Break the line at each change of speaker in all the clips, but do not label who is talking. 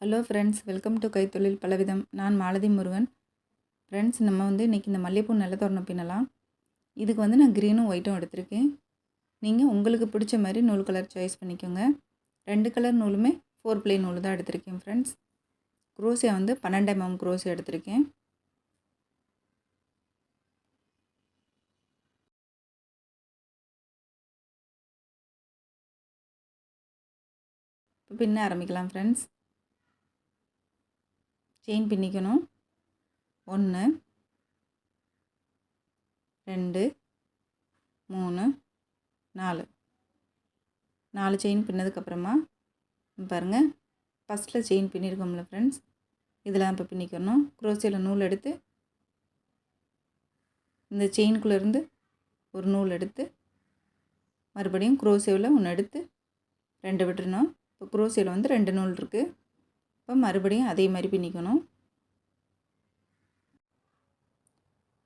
Hello friends, welcome to கைத்தொழில் பலவிதம். நான் Malathi Murugan. Friends, நம்ம இன்றைக்கி இந்த மல்லிகைப்பூ நல்ல தோரணம் பின்னலாம். இதுக்கு நான் க்ரீனும் ஒயிட்டும் எடுத்திருக்கேன். நீங்கள் உங்களுக்கு பிடிச்ச மாதிரி நூல் கலர் சாய்ஸ் பண்ணிக்கோங்க. 2 கலர் நூலுமே 4 ப்ளே நூல் தான் எடுத்திருக்கேன் ஃப்ரெண்ட்ஸ். குரோசியா 12 mm குரோசியா எடுத்திருக்கேன். இப்போ பின்ன ஆரம்பிக்கலாம் ஃப்ரெண்ட்ஸ். செயின் பின்னிக்கணும். 1 2 3 4 செயின் பின்னதுக்கப்புறமா பாருங்கள், ஃபஸ்ட்டில் செயின் பின்னிருக்கோம்ல ஃப்ரெண்ட்ஸ், இதெல்லாம் இப்போ பின்னிக்கணும். குரோசியாவில் நூல் எடுத்து இந்த செயினுக்குள்ளேருந்து ஒரு நூல் எடுத்து மறுபடியும் குரோசியாவில் ஒன்று எடுத்து 2 விட்டுறணும். இப்போ குரோசியாவில் 2 நூல் இருக்குது. இப்போ மறுபடியும் அதே மாதிரி பின்னிக்கணும்.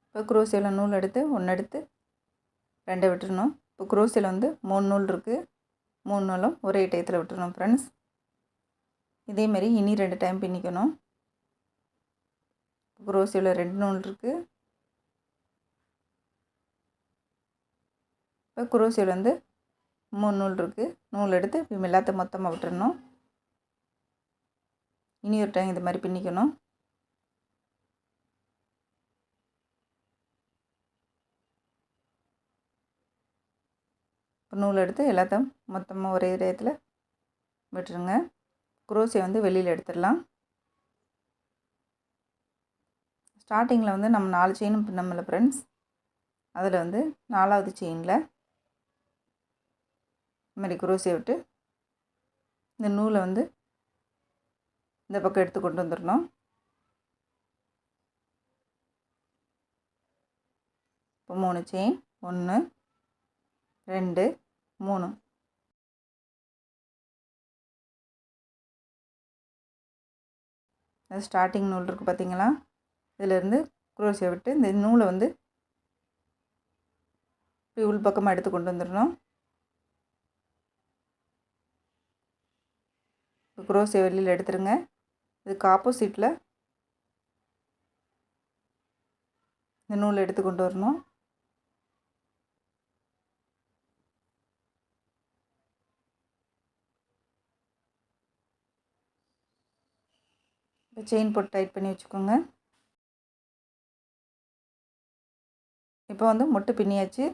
இப்போ குரோசியாவில் நூல் எடுத்து 1 எடுத்து 2 விட்டுறணும். இப்போ குரோசியாவில் 3 நூல் இருக்குது. 3 நூலும் ஒரே டயத்தில் விட்டுறணும் ஃப்ரெண்ட்ஸ். இதேமாரி இனி 2 டைம் பின்னிக்கணும். குரோசியாவில் 2 நூல் இருக்குது. இப்போ குரோசியாவில் 3 நூல் இருக்குது. நூல் எடுத்து இப்போ எல்லாத்தையும் மொத்தமாக விட்டுறணும். இனி ஒரு டைம் இது மாதிரி பின்னிக்கணும். இப்போ நூல் எடுத்து எல்லாத்தையும் மொத்தமாக ஒரே டயத்தில் விட்டுருங்க. குரோசியா வெளியில் எடுத்துடலாம். ஸ்டார்டிங்கில் நம்ம 4 செயினும் பின்னமில்ல ஃப்ரெண்ட்ஸ். அதில் 4வது செயினில் இந்த மாதிரி குரோசியை விட்டு இந்த நூலை இந்த பக்கம் எடுத்து கொண்டு வந்துடணும். இப்போ 3 செயின் 1 2 3. அது ஸ்டார்டிங் நூல் இருக்குது பார்த்தீங்களா? இதிலேருந்து குரோசியை விட்டு இந்த நூலை இப்படி உள் பக்கமாக எடுத்து கொண்டு வந்துடணும். இப்போ குரோசியை வெளியில் எடுத்துருங்க. இதுக்கு ஆப்போசிட்டில் இந்த நூலை எடுத்து கொண்டு வரணும். இப்போ செயின் போட்டு டைட் பண்ணி வச்சுக்கோங்க. இப்போ மொட்டு பின்னியாச்சு.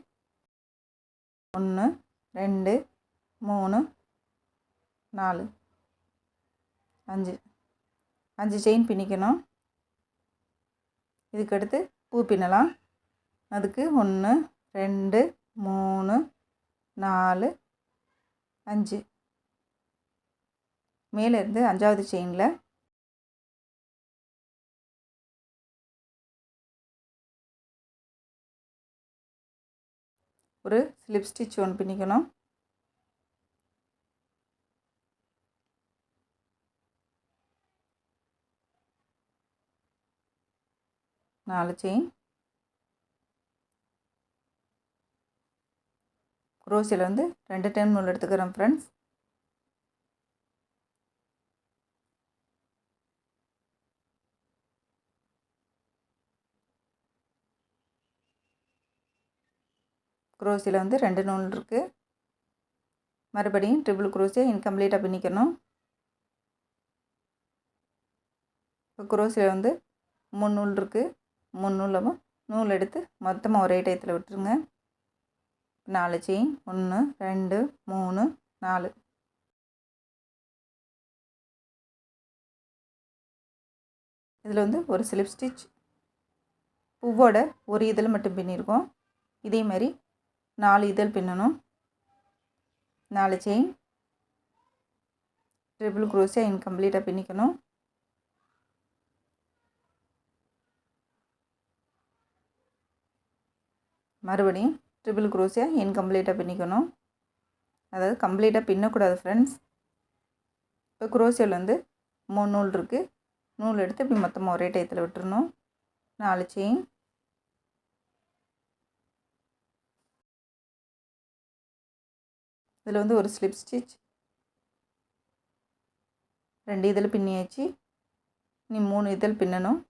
1 2 3 4 5 செயின் பின்னிக்கணும். இதுக்கடுத்து பூ பின்னலாம். அதுக்கு 1 2 3 4 5. மேலேருந்து 5வது செயினில் ஒரு ஸ்லிப் ஸ்டிச் ஒன்று பின்னிக்கணும். நாலு செயின். குரோசியில் 2 டைம் நூல் எடுத்துக்கிறேன் ஃப்ரெண்ட்ஸ். குரோசியில் 2 நூல் இருக்குது. மறுபடியும் ட்ரிபிள் குரோசியை இன்கம்ப்ளீட்டாக பின்னிக்கணும். இப்போ குரோசியில் 3 நூல் இருக்குது. 3 நூலும் நூல் எடுத்து மொத்தமாக ஒரே டயத்தில் விட்டுருங்க. 4 செயின் 1 2 3 4. இதில் ஒரு ஸ்லிப் ஸ்டிச் பூவோட ஒரு இதழ் மட்டும் பின்னியிருக்கோம். இதே மாதிரி 4 இதழ் பின்னணும். 4 செயின் ட்ரிபிள் குரோசியா இன்கம்ப்ளீட்டாக பின்னிக்கணும். மறுபடியும் ட்ரிபிள் குரோசியா இன்கம்ப்ளீட்டாக பின்னிக்கணும். அதாவது கம்ப்ளீட்டாக பின்னக்கூடாது ஃப்ரெண்ட்ஸ். இப்போ குரோசியாவில் 3 நூல் இருக்குது. நூல் எடுத்து இப்படி மொத்தமாக ஒரே டயத்தில் விட்டுறணும். 4 செயின் இதில் ஒரு ஸ்லிப் ஸ்டிச் 2 இதழ் பின்னியாச்சு. இனி 3 இதழ் பின்னணும்.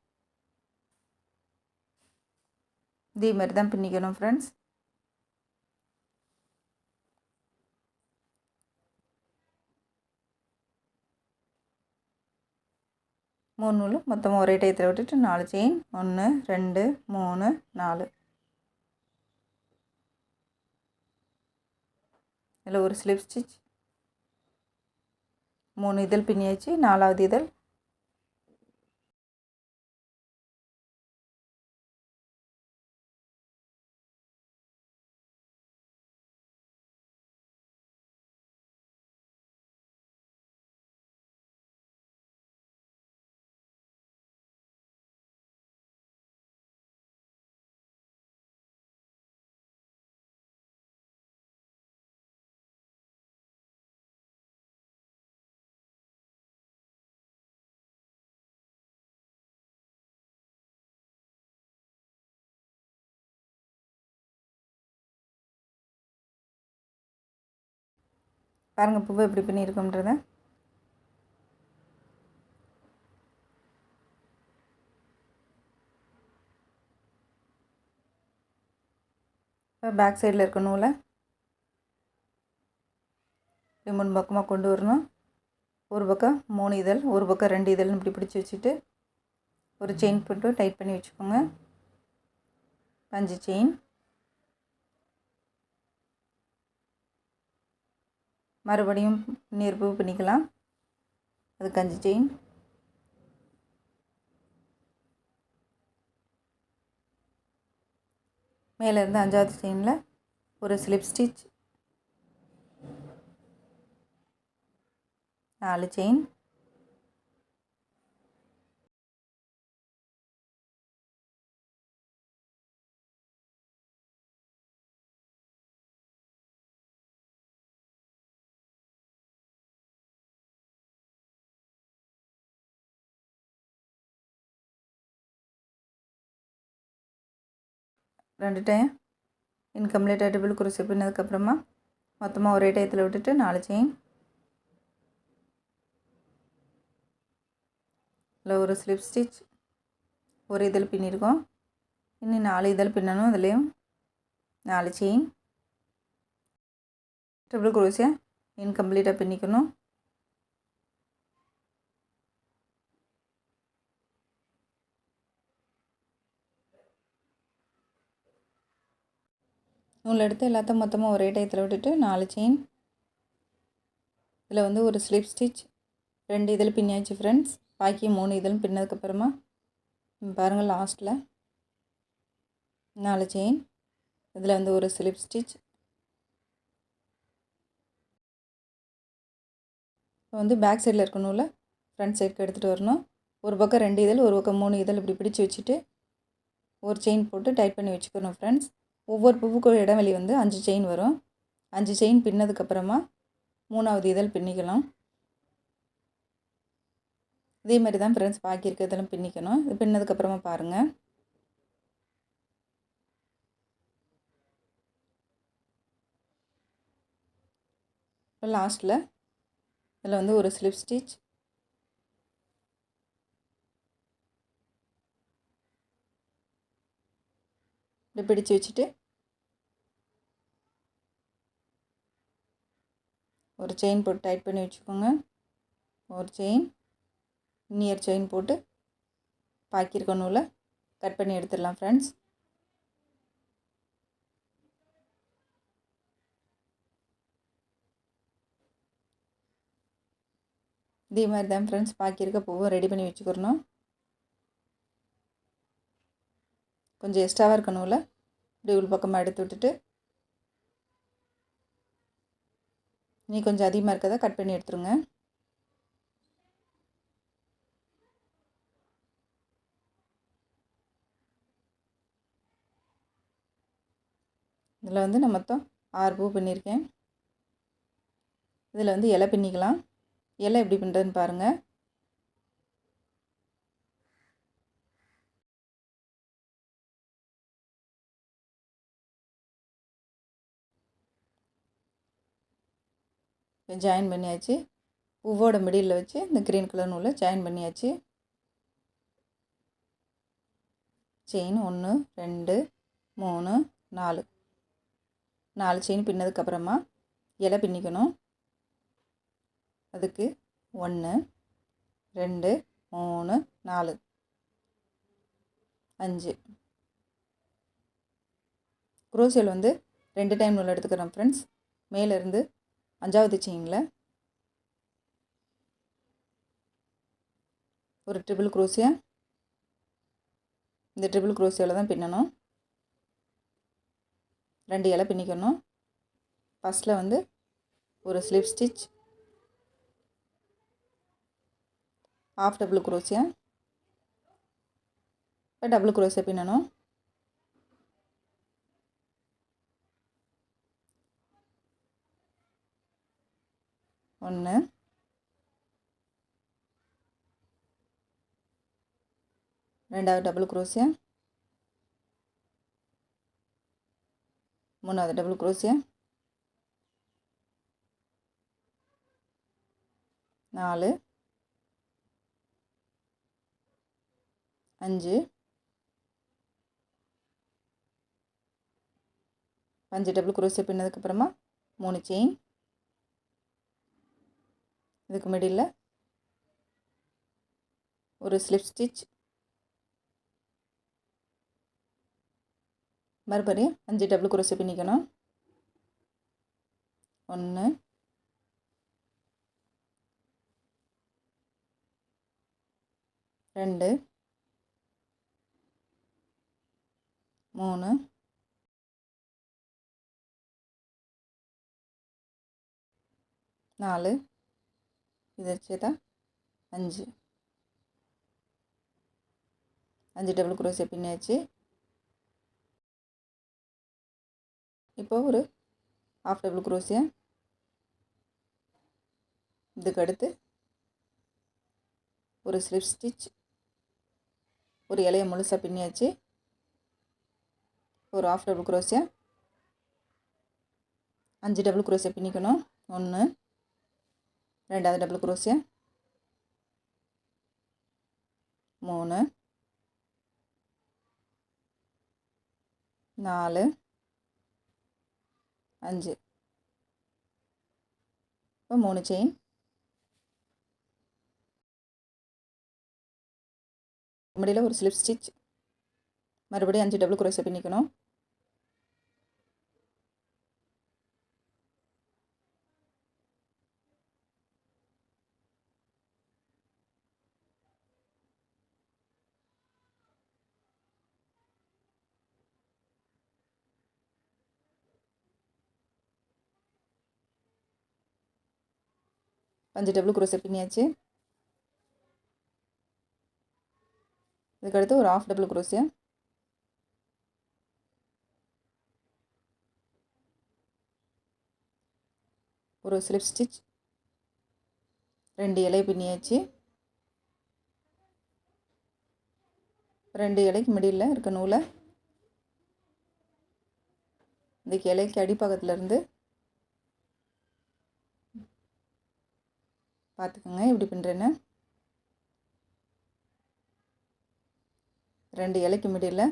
இதே மாதிரி தான் பின்னிக்கணும் ஃப்ரெண்ட்ஸ். மூணு நூலும் மொத்தமாக ஒரே டயத்தில் விட்டுட்டு 4 செயின். 1 2 3 4. இதில் ஒரு ஸ்லிப் ஸ்டிச். 3 இதழ் பின்னியாச்சு. 4வது இதழ். பாருங்கள் பூவை எப்படி பின்னியிருக்கோன்றத. இப்போ பேக் சைடில் இருக்க நூலை இப்படி முன் பக்கமாக கொண்டு வரணும். ஒரு பக்கம் 3 இதழ், ஒரு பக்கம் 2 இதழ்னு இப்படி பிடிச்சி வச்சுட்டு ஒரு செயின் போட்டு டைட் பண்ணி வச்சுக்கோங்க. 5 செயின். மறுபடியும் நீர்ப்பூ பின்னிக்கலாம். அதுக்கு 5 செயின். மேலே இருந்து 5வது செயினில் ஒரு ஸ்லிப் ஸ்டிச். 4 செயின். ரெண்டு டைம் இன்கம்ப்ளீட் டபுள் குரோஷே பின்னதுக்கப்புறமா மொத்தமாக ஒரே டயத்தில் விட்டுட்டு 4 செயின். இல்லை ஒரு ஸ்லிப் ஸ்டிச். ஒரு இதழ் பின்னிருக்கோம். இன்னும் 4 இதழ் பின்னணும். அதுலேயும் 4 செயின். டபுள் குரோஷே இன்கம்ப்ளீட்டாக பின்னிக்கணும். நூல் எடுத்து எல்லாத்தையும் மொத்தமாக ஒரே டயத்தில் விட்டுட்டு 4 செயின். இதில் வந்து ஒரு ஸ்லிப் ஸ்டிச். 2 இதழ் பின்னியாச்சு ஃப்ரெண்ட்ஸ். பாக்கி 3 இதழ் பின்னதுக்கப்புறமா பாருங்கள் லாஸ்ட்டில் 4 செயின். இதில் வந்து ஒரு ஸ்லிப் ஸ்டிச். இப்போ வந்து பேக் சைடில் இருக்க நூலை ஃப்ரண்ட் சைடுக்கு எடுத்துகிட்டு வரணும். ஒரு பக்கம் 2 இதழ், ஒரு பக்கம் 3 இதழ் இப்படி பிடிச்சி வச்சுட்டு ஒரு செயின் போட்டு டைட் பண்ணி வச்சுக்கணும் ஃப்ரெண்ட்ஸ். ஒவ்வொரு பூவுக்கும் இடைவெளி வந்து 5 செயின் வரும். 5 செயின் பின்னதுக்கப்புறமா 3வது இதழ் பின்னிக்கலாம். இதே மாதிரி தான் ஃப்ரெண்ட்ஸ் பாக்கி இருக்க இதெல்லாம் பின்னிக்கணும். இது பின்னதுக்கப்புறமா பாருங்கள். இப்போ லாஸ்ட்டில் இதில் வந்து ஒரு ஸ்லிப் ஸ்டிச். இப்படி பிடிச்சி வச்சுட்டு ஒரு செயின் போட்டு டைட் பண்ணி வச்சுக்கோங்க. ஒரு செயின். இன்னியர் செயின் போட்டு பாக்கியிருக்க நூலை கட் பண்ணி எடுத்துடலாம் ஃப்ரெண்ட்ஸ். இதே மாதிரி தான் ஃப்ரெண்ட்ஸ் பாக்கியிருக்க பூவை ரெடி பண்ணி வச்சுக்கிறணும். கொஞ்சம் எக்ஸ்ட்ராவாக இருக்க நூலை இப்படி உள் பக்கமாக எடுத்து விட்டுட்டு நீ கொஞ்சம் அதிகமாக இருக்கதை கட் பண்ணி எடுத்துருங்க. இதில் வந்து நான் மொத்தம் 6 பூ பின்னியிருக்கேன். இதில் வந்து இலை பின்னிக்கலாம். இலை எப்படி பின்னுறதுன்னு பாருங்கள். ஜாயின் பண்ணியாச்சு. பூவோட மிடில் வச்சு இந்த க்ரீன் கலர் நூலை ஜாயின் பண்ணியாச்சு. செயின் 1 2 3 4 4 செயின் பின்னதுக்கப்புறமா இலை பின்னிக்கணும். அதுக்கு 1 2 3 4 5 குரோஷியோவில் வந்து 2 டைம் நூல் எடுத்துக்கிறோம் ஃப்ரெண்ட்ஸ். மேலேருந்து 5வது செயினில் ஒரு ட்ரிபிள் குரோஷியா, இந்த ட்ரிபிள் குரோஷியோவில் தான் பின்னணும். 2 இலை பின்னிக்கணும். ஃபஸ்ட்டில் வந்து ஒரு slip stitch, half double crochet, இப்போ டபுள் குரோஷியா பின்னணும். ஒன்று, ரெண்டாவது டபுள் குரோஷியா, மூணாவது டபுள் குரோஷியா, 4 5 5 டபுள் குரோஷியா பின்னதுக்கப்புறமா 3 செயின். இதுக்கு மிடில் ஒரு ஸ்லிப் ஸ்டிச், மறுபடியும் 5 டபுள் குரோஷியா பின்னிக்கணும். 1 2 3 4 இதை சேர்த்தா 5 டபுள் குரோஷியா பின்னாச்சு. இப்போ ஒரு ஹாஃப் டபுள் குரோஷியா, இதுக்கு அடுத்து ஒரு ஸ்லிப் ஸ்டிச், ஒரு இலையை முழுசாக பின்னியாச்சு. ஒரு half double crochet, 5 double crochet பின்னிக்கணும். 1 ரெண்டாவது டபுள் குரோஷியா, 3 4 5 இப்போ 3 செயின். முடியல ஒரு ஸ்லிப் ஸ்டிச், மறுபடியும் 5 டபுள் குரோஷியா பின்னிக்கணும். அஞ்சு டபுள் குரோஷியா பின்னியாச்சு. இதுக்கடுத்து ஒரு ஹாஃப் டபுள் குரோஷியா, ஒரு ஸ்லிப் ஸ்டிச், 2 இலை பின்னியாச்சு. 2 இலைக்கு மிடில் இருக்க நூலை இந்த இலைக்கு அடிப்பக்கத்துலேருந்து பார்த்துக்கோங்க எப்படி பின்னுறேன்னு. 2 இலைக்கு மிடில்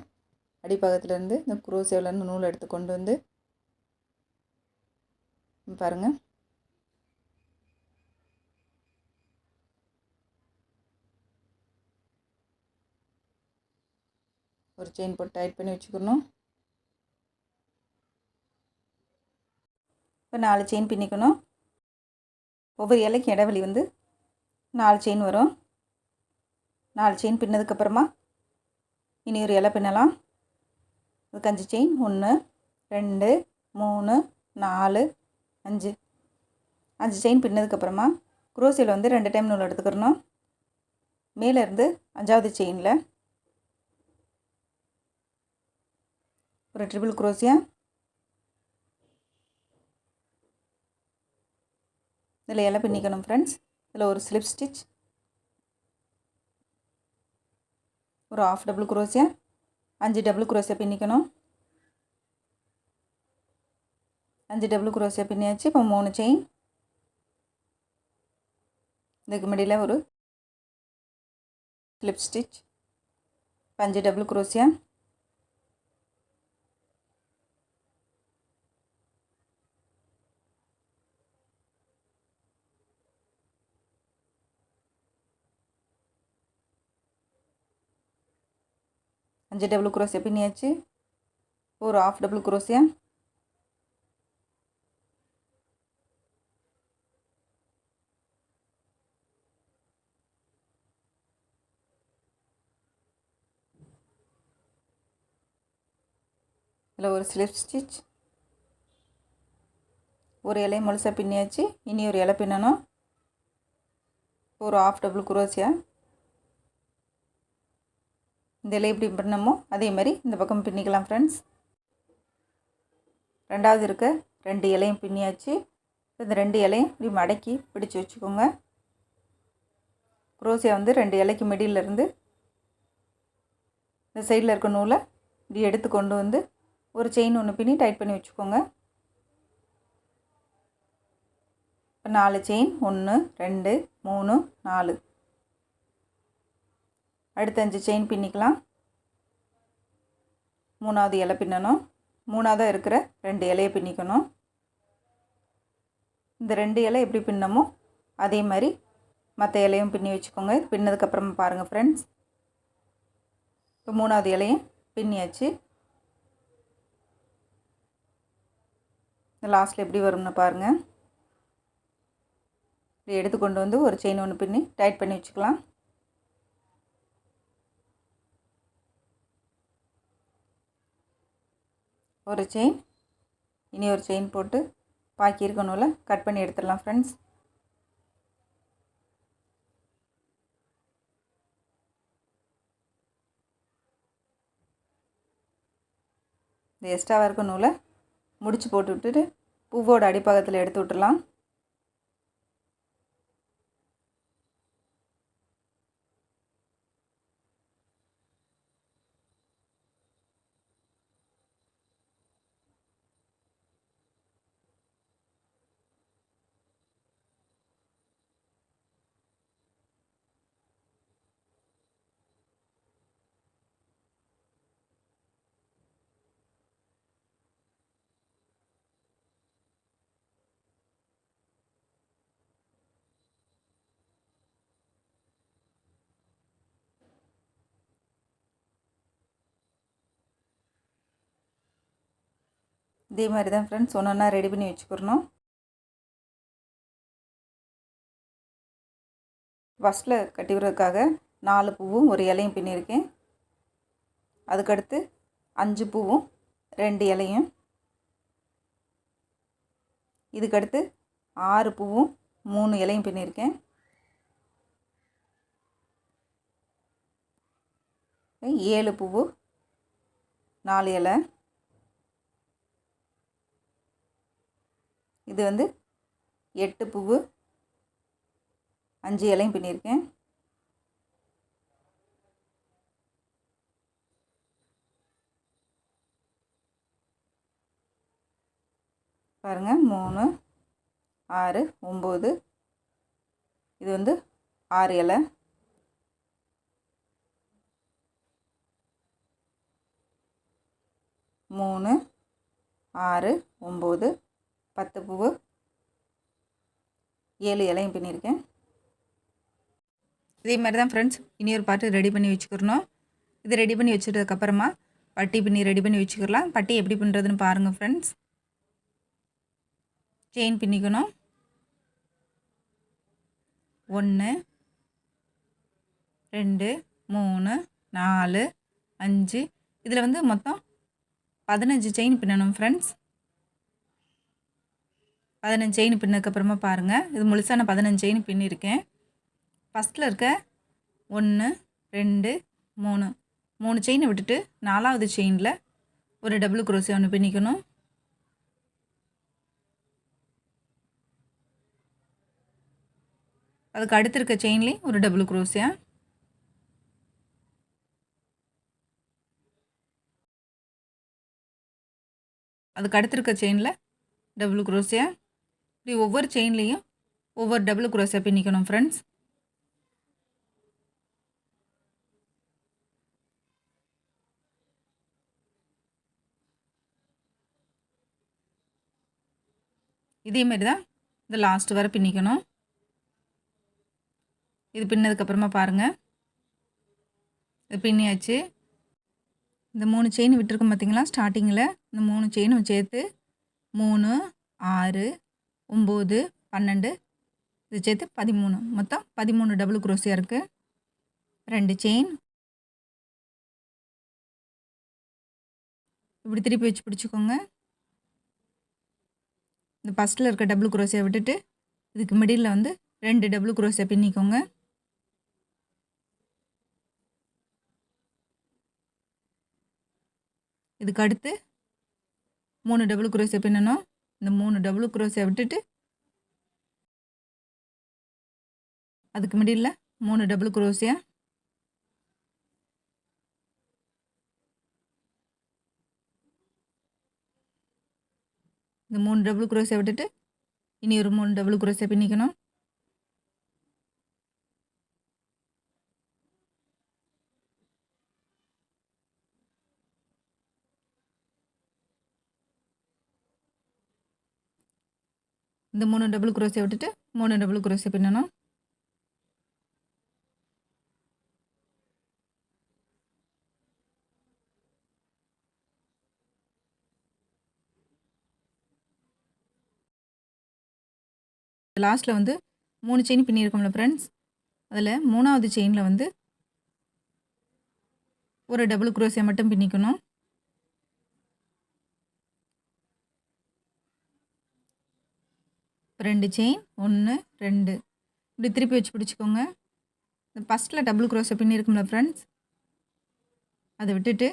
அடிப்பக்கத்துலேருந்து இந்த குரோஷியாவிலேருந்து நூல் எடுத்து கொண்டு வந்து பாருங்கள். ஒரு செயின் போட்டு டைட் பண்ணி வச்சுக்கணும். இப்போ 4 செயின் பின்னிக்கணும். ஒவ்வொரு இலைக்கு இடைவெளி வந்து 4 செயின் வரும். 4 செயின் பின்னதுக்கப்புறமா இனி ஒரு இலை பின்னலாம். அதுக்கு 5 செயின். 1 2 3 4 5 5 செயின் பின்னதுக்கப்புறமா குரோஷியில் வந்து 2 டைம் நூல் எடுத்துக்கிறணும். மேலேருந்து 5வது செயினில் ஒரு ட்ரிபிள் குரோஷியா, இதில் இலை பின்னிக்கணும் ஃப்ரெண்ட்ஸ். இதில் ஒரு ஸ்லிப் ஸ்டிச், ஒரு half double crochet, 5 double crochet பின்னிக்கணும். 5 டபுள் குரோஷியா பின்னியாச்சு. இப்போ 3 செயின். இதுக்கு மிடில் ஒரு ஸ்லிப் ஸ்டிச், 5 டபுள் குரோஷியா, அஞ்சு டபுள் குரோஷியா பின்னியாச்சு. ஒரு ஆஃப் டபுள் குரோஷியா, இதில் ஒரு ஸ்லிப் ஸ்டிச், ஒரு இலையை முழுசாக பின்னியாச்சு. இனி ஒரு இலை பின்னணும். ஒரு ஆஃப் டபுள் குரோஷியா, இந்த இலை எப்படி பின்னமோ அதே மாதிரி இந்த பக்கம் பின்னிக்கலாம் ஃப்ரெண்ட்ஸ். ரெண்டாவது இருக்க 2 இலையும் பின்னியாச்சு. இந்த 2 இலையும் இப்படி மடக்கி பிடிச்சி வச்சுக்கோங்க. குரோஷியா வந்து 2 இலைக்கு மிடில் இருந்து இந்த சைடில் இருக்க நூலை இப்படி எடுத்து கொண்டு வந்து ஒரு செயின் ஒன்று பின்னி டைட் பண்ணி வச்சுக்கோங்க. இப்போ 4 செயின், 1 2 3 4. அடுத்த 5 செயின் பின்னிக்கலாம். 3வது இலை பின்னணும். 3ஆவதாக இருக்கிற 2 இலையை பின்னிக்கணும். இந்த 2 இலை எப்படி பின்னமோ அதே மாதிரி மற்ற இலையும் பின்னி வச்சுக்கோங்க. இது பின்னதுக்கப்புறமா பாருங்கள் ஃப்ரெண்ட்ஸ். இப்போ 3வது இலையும் பின்னியாச்சு. இந்த லாஸ்ட்டில் எப்படி வரும்னு பாருங்கள். இப்படி எடுத்து கொண்டு வந்து ஒரு செயின் ஒன்று பின்னி டைட் பண்ணி வச்சுக்கலாம். ஒரு செயின், இனி ஒரு செயின் போட்டு பாக்கி இருக்க நூலை கட் பண்ணி எடுத்துடலாம் ஃப்ரெண்ட்ஸ். இந்த எக்ஸ்ட்ராவாக இருக்க நூலை முடிச்சு போட்டு விட்டுட்டு பூவோட அடிப்பாகத்தில் எடுத்து விட்டுடலாம். இதே மாதிரி தான் ஃப்ரெண்ட்ஸ் ஒன்றா ரெடி பண்ணி வச்சுக்கிறணும். ஃபஸ்ட்டில் கட்டி விடுறதுக்காக 4 பூவும் ஒரு இலையும் பின்னியிருக்கேன். அதுக்கடுத்து 5 பூவும் 2 இலையும். இதுக்கடுத்து 6 பூவும் 3 இலையும் பின்னியிருக்கேன். 7 பூவு 4 இலை. இது வந்து 8 பூவு 5 இலையும் பின்னியிருக்கேன். பாருங்கள் 3 6 9. இது வந்து 6 இலை. மூணு 6 9 10 பூவு 7 இலையும் பின்னியிருக்கேன். இதே மாதிரி தான் ஃப்ரெண்ட்ஸ் இனி ஒரு பாட்டு ரெடி பண்ணி வச்சுக்கிறணும். இது ரெடி பண்ணி வச்சுட்டதுக்கப்புறமா பட்டி பின்னி ரெடி பண்ணி வச்சுக்கலாம். பட்டி எப்படி பண்ணுறதுன்னு பாருங்கள் ஃப்ரெண்ட்ஸ். செயின் பின்னிக்கணும். 1 2 3 4 5. இதில் வந்து மொத்தம் 15 செயின் பின்னணும் ஃப்ரெண்ட்ஸ். 15 செயின் பின்னதுக்கப்புறமா பாருங்கள். இது முழுசாக நான் 15 செயின் பின்னியிருக்கேன். ஃபஸ்ட்டில் இருக்க 1 2 3 செயினை விட்டுட்டு 4வது செயினில் ஒரு டபுள் குரோஷியா ஒன்று பின்னிக்கணும். அதுக்கு அடுத்து இருக்க செயின்லேயும் ஒரு டபுள் குரோஷியா. அதுக்கு அடுத்து இருக்க செயினில் டபுள் குரோஷியா. இப்படி ஒவ்வொரு செயின்லேயும் ஒவ்வொரு டபுள் குரோஷியா பின்னிக்கணும் ஃப்ரெண்ட்ஸ். இதேமாரி தான் இந்த லாஸ்ட் வரை பின்னிக்கணும். இது பின்னதுக்கப்புறமா பாருங்கள், இது பின்னியாச்சு. இந்த 3 செயின் விட்டுருக்கோம் பார்த்தீங்களா ஸ்டார்டிங்கில், இந்த 3 செயினும் சேர்த்து 3, 6, 9, 12 இது சேர்த்து 13, மொத்தம் 13 டபுள் குரோசியா இருக்குது. 2 செயின் இப்படி திருப்பி வச்சு பிடிச்சிக்கோங்க. இந்த ஃபஸ்ட்டில் இருக்க டபுள் குரோசியா விட்டுட்டு இதுக்கு மிடில் வந்து 2 டபுள் குரோசியா பின்னிக்கோங்க. இதுக்கு அடுத்து 3 டபுள் குரோசியா பின்னணும். இந்த 3 டபுள் குரோசியா விட்டுட்டு அதுக்கு மிடில் 3 டபுள் குரோசியா, இந்த 3 டபுள் குரோசியா விட்டுட்டு இனி ஒரு 3 டபுள் குரோசியா பின்னிக்கணும். இந்த 3 டபுள் குரோசியா விட்டுட்டு 3 டபுள் குரோசியா பின்னணும். லாஸ்ட்டில் வந்து 3 செயின் பின்னியிருக்கோம்ல ஃப்ரெண்ட்ஸ், அதில் 3வது செயினில் வந்து ஒரு டபுள் குரோசியா மட்டும் பின்னிக்கணும். இப்போ 2 செயின் 1, 2 இப்படி திருப்பி வச்சு பிடிச்சிக்கோங்க. இந்த ஃபஸ்ட்டில் டபுள் குரோசியா பின்னியிருக்கும்ல ஃப்ரெண்ட்ஸ், அதை விட்டுட்டு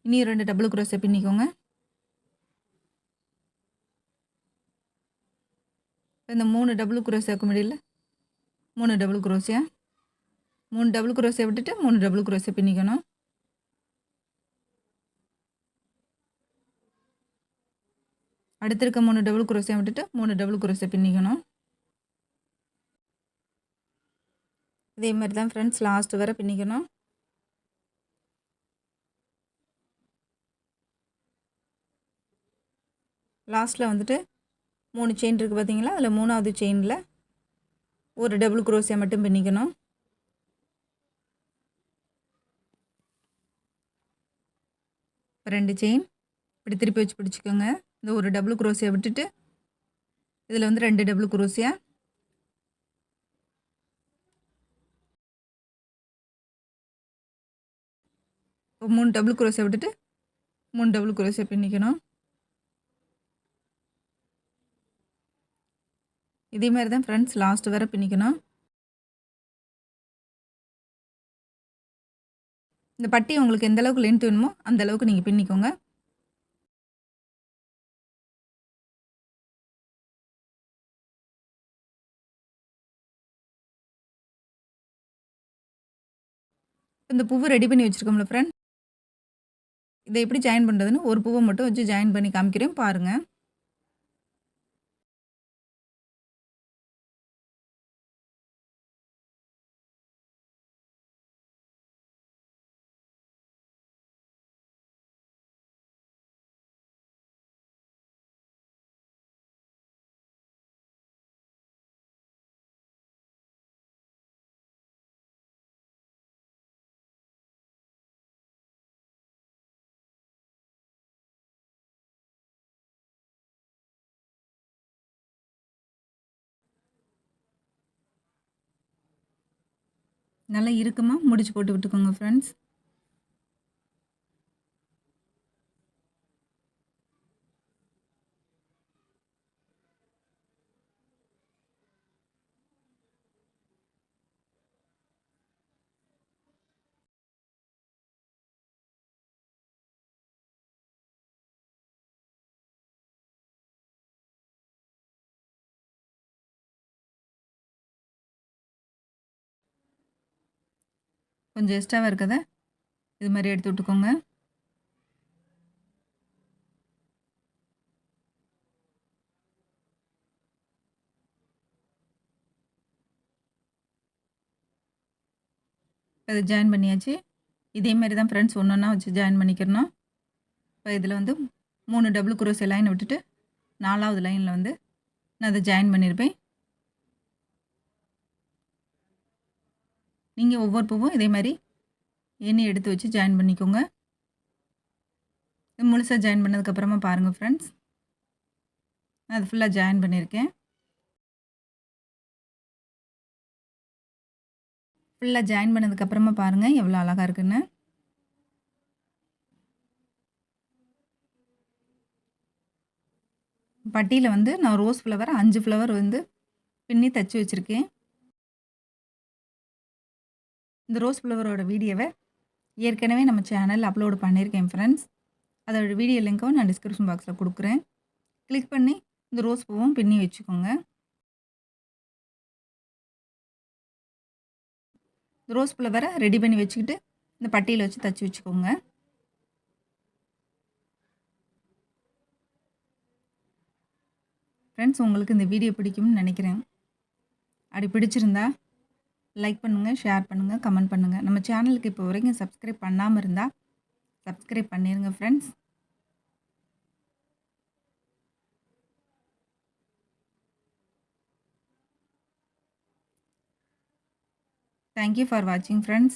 இனி 2 டபுள் குரோசியா பின்னிக்கோங்க. இந்த 3 டபுள் குரோசியாவுக்கு முடியல 3 டபுள் குரோசியா, 3 டபுள் குரோசியா விட்டுட்டு 3 டபுள் குரோசியா பின்னிக்கணும். அடுத்து இருக்க 3 டபுள் குரோசியா விட்டுட்டு 3 டபுள் குரோசியா பின்னிக்கணும். இதே மாதிரி தான் ஃப்ரெண்ட்ஸ் லாஸ்ட் வரை பின்னிக்கணும். லாஸ்ட்டில் வந்துட்டு 3 செயின் இருக்குது பார்த்தீங்களா, அதில் 3வது செயினில் ஒரு டபுள் குரோசியா மட்டும் பின்னிக்கணும். இப்போ 2 செயின் இப்படி திருப்பி வச்சு பிடிச்சிக்கோங்க. இந்த ஒரு டபுள் குரோசியா விட்டுட்டு இதில் வந்து 2 டபுள் குரோசியா, இப்போ 3 டபுள் குரோசியா விட்டுட்டு 3 டபுள் குரோசியா பின்னிக்கணும். இதே மாதிரி தான் ஃப்ரெண்ட்ஸ் லாஸ்ட் வரை பின்னிக்கணும். இந்த பட்டி உங்களுக்கு எந்த அளவுக்கு லென்த் வேணுமோ அந்த அளவுக்கு நீங்கள் பின்னிக்கோங்க. இந்த பூவை ரெடி பண்ணி வச்சுருக்கோம்ல ஃப்ரெண்ட், இதை எப்படி ஜாயின் பண்ணுறதுன்னு ஒரு பூவை மட்டும் வச்சு ஜாயின் பண்ணி காமிக்கிறேன் பாருங்கள். நல்லா இறுக்கமாக முடிச்சு போட்டு விட்டுக்கோங்க ஃப்ரெண்ட்ஸ். கொஞ்சம் எக்ஸ்ட்ராவாக இருக்கதை இது மாதிரி எடுத்து விட்டுக்கோங்க. அது ஜாயின் பண்ணியாச்சு. இதே மாதிரி தான் ஃப்ரெண்ட்ஸ் ஒன்று ஒன்றா வச்சு ஜாயின் பண்ணிக்கிறணும். இப்போ இதில் வந்து 3 டபுள் குரோசியா லைன் விட்டுட்டு 4வது லைனில் வந்து நான் அதை ஜாயின் பண்ணியிருப்பேன். நீங்கள் ஒவ்வொரு பூவும் இதே மாதிரி எண்ணெய் எடுத்து வச்சு ஜாயின் பண்ணிக்கோங்க. முழுசாக ஜாயின் பண்ணதுக்கப்புறமா பாருங்கள் ஃப்ரெண்ட்ஸ், நான் அது ஃபுல்லாக ஜாயின் பண்ணியிருக்கேன். ஃபுல்லாக ஜாயின் பண்ணதுக்கப்புறமா பாருங்கள் எவ்வளோ அழகாக இருக்குன்னு. பட்டியில் வந்து நான் ரோஸ் ஃப்ளவர் 5 ஃப்ளவர் வந்து பின்னி தச்சு வச்சுருக்கேன். இந்த ரோஸ் ஃப்ளவரோட வீடியோவை ஏற்கனவே நம்ம சேனலில் அப்லோடு பண்ணியிருக்கேன் ஃப்ரெண்ட்ஸ். அதோட வீடியோ லிங்க்கும் நான் டிஸ்கிரிப்ஷன் பாக்ஸில் கொடுக்குறேன். கிளிக் பண்ணி இந்த ரோஸ் பூவும் பின்னி வச்சுக்கோங்க. ரோஸ் ஃப்ளவரை ரெடி பண்ணி வச்சுக்கிட்டு இந்த பட்டியில் வச்சு தச்சு வச்சுக்கோங்க. ஃப்ரெண்ட்ஸ், உங்களுக்கு இந்த வீடியோ பிடிக்கும்னு நினைக்கிறேன். அப்படி பிடிச்சிருந்தா லைக் பண்ணுங்கள், ஷேர் பண்ணுங்கள், கமெண்ட் பண்ணுங்கள். நம்ம சேனலுக்கு இப்போ வரைக்கும் சப்ஸ்கிரைப் பண்ணாமல் இருந்தால் சப்ஸ்கிரைப் பண்ணிடுங்க friends. Thank you for watching friends.